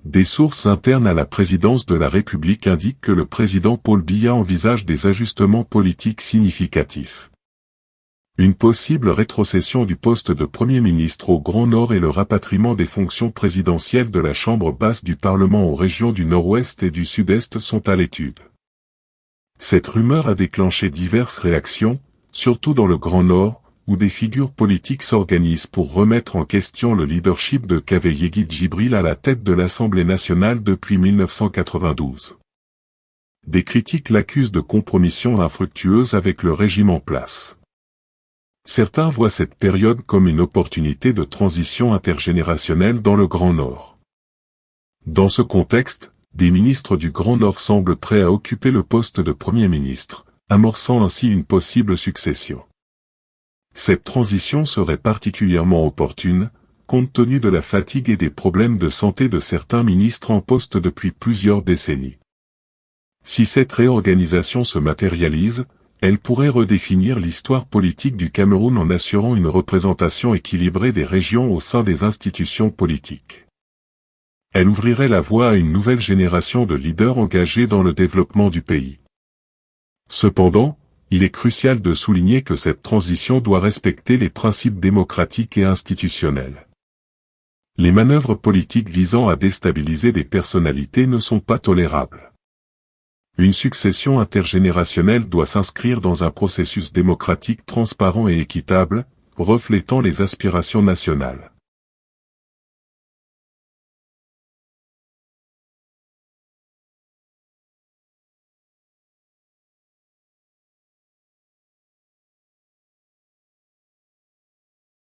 Des sources internes à la présidence de la République indiquent que le président Paul Biya envisage des ajustements politiques significatifs. Une possible rétrocession du poste de Premier ministre au Grand Nord et le rapatriement des fonctions présidentielles de la Chambre basse du Parlement aux régions du Nord-Ouest et du Sud-Est sont à l'étude. Cette rumeur a déclenché diverses réactions, surtout dans le Grand Nord, où des figures politiques s'organisent pour remettre en question le leadership de Kaveh Djibril à la tête de l'Assemblée nationale depuis 1992. Des critiques l'accusent de compromission infructueuse avec le régime en place. Certains voient cette période comme une opportunité de transition intergénérationnelle dans le Grand Nord. Dans ce contexte, des ministres du Grand Nord semblent prêts à occuper le poste de Premier ministre, amorçant ainsi une possible succession. Cette transition serait particulièrement opportune, compte tenu de la fatigue et des problèmes de santé de certains ministres en poste depuis plusieurs décennies. Si cette réorganisation se matérialise, elle pourrait redéfinir l'histoire politique du Cameroun en assurant une représentation équilibrée des régions au sein des institutions politiques. Elle ouvrirait la voie à une nouvelle génération de leaders engagés dans le développement du pays. Cependant, il est crucial de souligner que cette transition doit respecter les principes démocratiques et institutionnels. Les manœuvres politiques visant à déstabiliser des personnalités ne sont pas tolérables. Une succession intergénérationnelle doit s'inscrire dans un processus démocratique transparent et équitable, reflétant les aspirations nationales.